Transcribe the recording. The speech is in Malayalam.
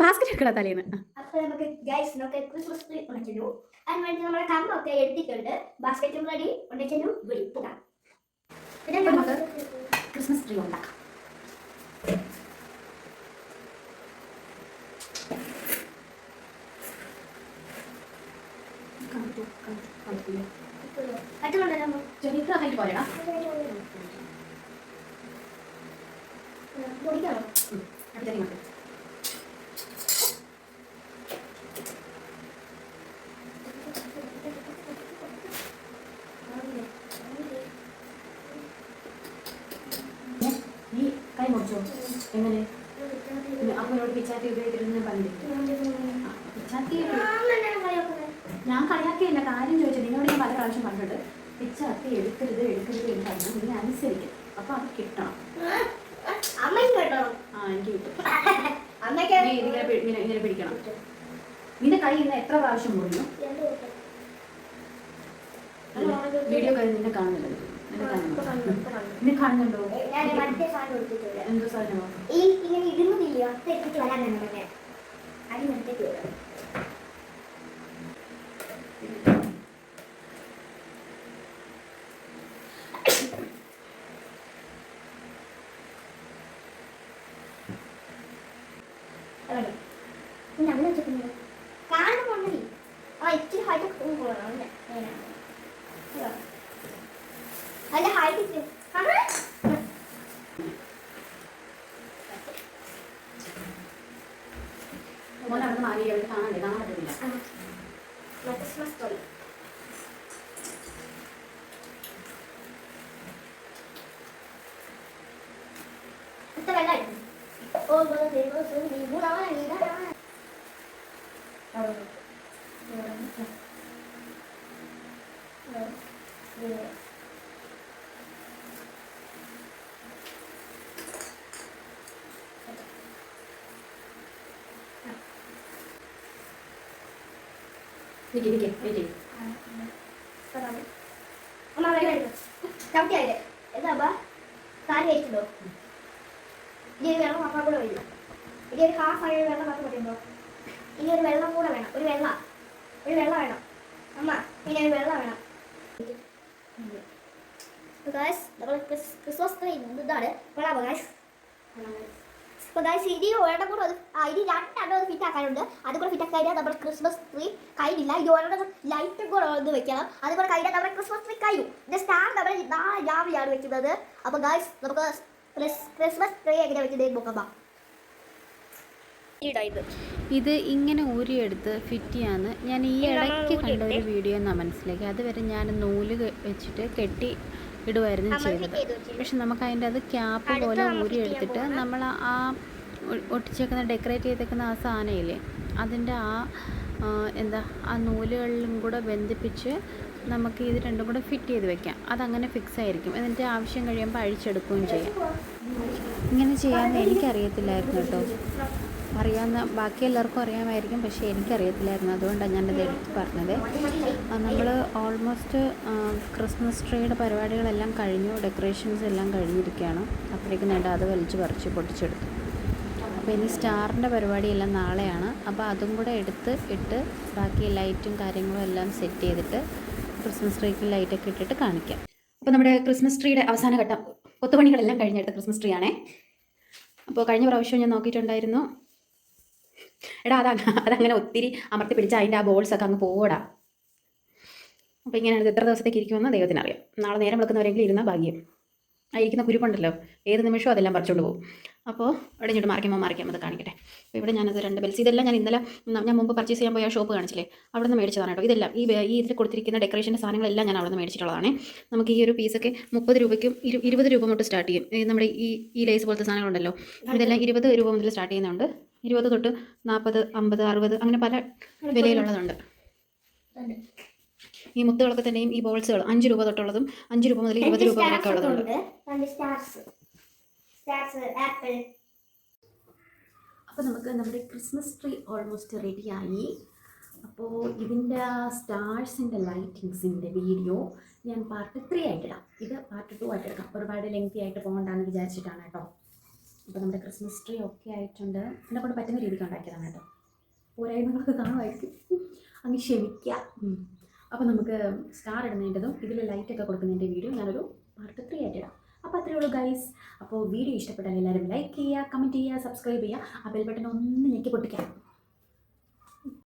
ബാസ്ക്കറ്റ് വെക്കണം തലേന്ന്. അപ്പൊ നമുക്ക് ഗൈസ് നമുക്ക് ക്രിസ്മസ് ട്രീ ഉണക്കലു അതിന് വേണ്ടി നമ്മുടെ കമ്പൊക്കെ എടുത്തിട്ടുണ്ട്. ബാസ്ക്കറ്റും റെഡി ഉണ്ടക്കലു വിളിപ്പുക. പിന്നെ നമുക്ക് ക്രിസ്മസ് ട്രീ ഉണ്ടാക്കാം. ചെറിയ പോലെടാ പൊടിക്കാണോ? നീ കൈ മുറിച്ചോ? എങ്ങനെ അമ്മയോട് പിച്ചാത്തി ഉപയോഗിക്കരുതെന്ന് പറഞ്ഞിട്ട് പിച്ചാത്തി ഞാൻ കളിയാക്കിയില്ല, കാര്യം ചോദിച്ചത്. നിന്നോട് ഞാൻ പല പ്രാവശ്യം പറഞ്ഞിട്ട് പിച്ചാത്തി എടുക്കരുത് എടുക്കരുത് എന്ന് പറഞ്ഞാൽ നീ അനുസരിക്കും. അപ്പൊ അത് കിട്ടണം. ആ എനിക്ക് കിട്ടും. ഇങ്ങനെ പിടിക്കണം. നിന്റെ കൈ ഇന്ന് എത്ര പ്രാവശ്യം മുറിഞ്ഞു? വീഡിയോ കഴിഞ്ഞ് നിന്നെ കാണുന്നില്ല. നിന്നെ കാണുന്നുണ്ടോ? എന്തോ സാധനമോ ഇങ്ങനെ ഇടുന്നില്ല. വരാൻ തന്നെ അടി നിർത്തേക്ക് വരാം. അങ്ങനെ വെച്ചിട്ടുണ്ട് കാണുന്ന പോണി. ആ ഇച്ചിരി ഹൈറ്റ് പോകണം. അതിന്റെ ഹൈറ്റ് മോനവിടെ മാറി അവിടെ കാണാൻ പറ്റില്ല. Christmas story വെള്ളമായിരുന്നു. ഓ ചവിട്ടിയായില്ലേ എന്താ കാര്യം കഴിച്ചല്ലോ. ഇനി ഒരു വെള്ളം മാത്രം കൂടെ വരില്ല. ഇനി ഒരു ഹാഫ് ആയ വെള്ളം മാത്രം പറ്റുണ്ടോ? ഇനി ഒരു വെള്ളം കൂടെ വേണം. ഒരു വെള്ളം വേണം അമ്മ. ഇനി ഒരു വെള്ളം വേണം. നമ്മൾ ക്രിസ്മസ് ട്രീ ഇതാണ് കൊള്ളാമോ ഗൈസ്? അപ്പോൾ ഗൈസ് ഇനി ഒരെണ്ണം കൂടെ ഇനി രണ്ടെണ്ണം ഫിറ്റ് ആക്കാനുണ്ട്. അതുകൂടെ ഫിറ്റ് ആക്കി കഴിഞ്ഞാൽ നമ്മുടെ ക്രിസ്മസ് ട്രീ കഴിഞ്ഞില്ല. ഇനി ഒരെണ്ണം ലൈറ്റും കൂടെ ഒന്ന് വെക്കണം. അതുകൂടെ കഴിഞ്ഞാൽ നമ്മുടെ ക്രിസ്മസ് ട്രീ കഴിയും. ഇതിൻ്റെ സ്റ്റാൻഡ് നമ്മൾ നാളെ രാവിലെയാണ് വെക്കുന്നത്. അപ്പോൾ ഗൈസ് നമുക്ക് ക്രിസ്മസ് ട്രീ എങ്ങനെ വെക്കുന്നത് നോക്കാം. ഇത് ഇങ്ങനെ ഊരിയെടുത്ത് ഫിറ്റ് ചെയ്യാന്ന് ഞാൻ ഈ ഇടയ്ക്ക് കണ്ട ഒരു വീഡിയോ എന്നാണ് മനസ്സിലാക്കി. അതുവരെ ഞാൻ നൂല് വെച്ചിട്ട് കെട്ടി ഇടുമായിരുന്നു ചെയ്തത്. പക്ഷെ നമുക്ക് അതിൻ്റെ അത് ക്യാപ്പ് പോലെ ഊരിയെടുത്തിട്ട് നമ്മൾ ആ ഒട്ടിച്ചേക്കുന്ന ഡെക്കറേറ്റ് ചെയ്തേക്കുന്ന ആ സാധനമില്ലേ അതിൻ്റെ ആ നൂലുകളിലും കൂടെ ബന്ധിപ്പിച്ച് നമുക്ക് ഇത് രണ്ടും കൂടെ ഫിറ്റ് ചെയ്ത് വെക്കാം. അതങ്ങനെ ഫിക്സ് ആയിരിക്കും. എന്നിട്ട് ആവശ്യം കഴിയുമ്പോൾ അഴിച്ചെടുക്കുകയും ചെയ്യാം. ഇങ്ങനെ ചെയ്യാമെന്ന് എനിക്കറിയത്തില്ലായിരുന്നു കേട്ടോ. അറിയാവുന്ന ബാക്കി എല്ലാവർക്കും അറിയാമായിരിക്കും, പക്ഷേ എനിക്കറിയത്തില്ലായിരുന്നു. അതുകൊണ്ടാണ് ഞാനത് എടുത്ത് പറഞ്ഞത്. നമ്മൾ ഓൾമോസ്റ്റ് ക്രിസ്മസ് ട്രീയുടെ പരിപാടികളെല്ലാം കഴിഞ്ഞു, ഡെക്കറേഷൻസ് എല്ലാം കഴിഞ്ഞിരിക്കുകയാണ്. അപ്പോഴേക്കും നേടാ അത് വലിച്ച് പറിച്ച് പൊട്ടിച്ചെടുത്തു. അപ്പോൾ ഇനി സ്റ്റാറിൻ്റെ പരിപാടിയെല്ലാം നാളെയാണ്. അപ്പോൾ അതും കൂടെ ഇട്ട് ബാക്കി ലൈറ്റും കാര്യങ്ങളും എല്ലാം സെറ്റ് ചെയ്തിട്ട് ക്രിസ്മസ് ട്രീക്ക് ലൈറ്റൊക്കെ ഇട്ടിട്ട് കാണിക്കാം. അപ്പോൾ നമ്മുടെ ക്രിസ്മസ് ട്രീയുടെ അവസാന ഘട്ടം കൊത്തുപണികളെല്ലാം കഴിഞ്ഞെടുത്ത ക്രിസ്മസ് ട്രീ ആണേ. അപ്പോൾ കഴിഞ്ഞ പ്രാവശ്യം ഞാൻ നോക്കിയിട്ടുണ്ടായിരുന്നു. എടാ അതങ്ങനെ ഒത്തിരി അമർത്തി പിടിച്ച് അതിൻ്റെ ആ ബോൾസൊക്കെ അങ്ങ് പോടാ. അപ്പോൾ ഇങ്ങനെയാണ് എത്ര ദിവസത്തേക്ക് ഇരിക്കുമെന്ന് ദൈവത്തിനറിയാം. നാളെ നേരം വിളക്കുന്നവരെങ്കിലും ഇരുന്നാൽ ഭാഗ്യം. ആയിരിക്കുന്ന കുരുപ്പുണ്ടല്ലോ, ഏത് നിമിഷവും അതെല്ലാം പറിച്ചുകൊണ്ട് പോകും. അപ്പോൾ ഇവിടെ ഇങ്ങോട്ട് മറിക്കുമ്പോൾ അത് കാണിക്കട്ടെ. അപ്പോൾ ഇവിടെ ഞാനത് 2 ബെൽസ് ഇതെല്ലാം ഞാൻ മുമ്പ് പർച്ചേസ് ചെയ്യാൻ പോയ ഷോപ്പ് കാണിച്ചില്ലേ, അവിടെ നിന്ന് മേടിച്ചതാണ് കേട്ടോ. ഇതെല്ലാം ഈ ഇതിൽ കൊടുത്തിരിക്കുന്ന ഡെക്കറേഷൻ്റെ സാധനങ്ങളെല്ലാം ഞാൻ അവിടെ നിന്ന് മേടിച്ചിട്ടുള്ളതാണ്. നമുക്ക് ഈ ഒരു പീസൊക്കെ 30 രൂപയ്ക്കും 20 രൂപ തൊട്ട് സ്റ്റാർട്ട് ചെയ്യും. നമ്മുടെ ഈ ലേസ് പോലത്തെ സാധനങ്ങളുണ്ടല്ലോ, ഇതെല്ലാം 20 രൂപ മുതൽ സ്റ്റാർട്ട് ചെയ്യുന്നുണ്ട്. 20 തൊട്ട് 40, 50, 60 അങ്ങനെ പല വിലയിലുള്ളതുണ്ട്. ഈ മുത്തുകളൊക്കെ തന്നെയും ഈ ബോൾസുകൾ 5 രൂപ തൊട്ടുള്ളതും 5 രൂപ മുതൽ 20 രൂപ വരെയൊക്കെ ഉള്ളതുണ്ട്. അപ്പോൾ നമുക്ക് നമ്മുടെ ക്രിസ്മസ് ട്രീ ഓൾമോസ്റ്റ് റെഡിയായി. അപ്പോൾ ഇതിൻ്റെ സ്റ്റാർസിൻ്റെ ലൈറ്റിങ്സിൻ്റെ വീഡിയോ ഞാൻ പാർട്ട് 3 ആയിട്ടിടാം. ഇത് പാർട്ട് 2 ആയിട്ടെടുക്കാം. ഒരുപാട് ലെങ്തി ആയിട്ട് പോകണ്ടെന്ന് വിചാരിച്ചിട്ടാണ് കേട്ടോ. അപ്പോൾ നമ്മുടെ ക്രിസ്മസ് ട്രീ ഒക്കെ ആയിട്ടുണ്ട്. എന്നെ കൊണ്ട് പറ്റുന്ന രീതിക്ക് ഉണ്ടാക്കിയതാണ് കേട്ടോ. പോരായ്മകളൊക്കെ കാണുമായിരിക്കും, അങ്ങ് ക്ഷമിക്കുക. അപ്പോൾ നമുക്ക് സ്റ്റാർ ഇടുന്നതിൻ്റെതും ഇതിൽ ലൈറ്റൊക്കെ കൊടുക്കുന്നതിൻ്റെ വീഡിയോ ഞാനൊരു പാർട്ട് 3 ആയിട്ട് ഇടാം. അപ്പോൾ അത്രയേ ഉള്ളൂ ഗൈസ്. അപ്പോൾ വീഡിയോ ഇഷ്ടപ്പെട്ടാൽ എല്ലാവരും ലൈക്ക് ചെയ്യുക, കമൻറ്റ് ചെയ്യുക, സബ്സ്ക്രൈബ് ചെയ്യുക, ആ ബെൽ ബട്ടൺ ഒന്ന് ഞെക്കി പൊട്ടിക്കാം.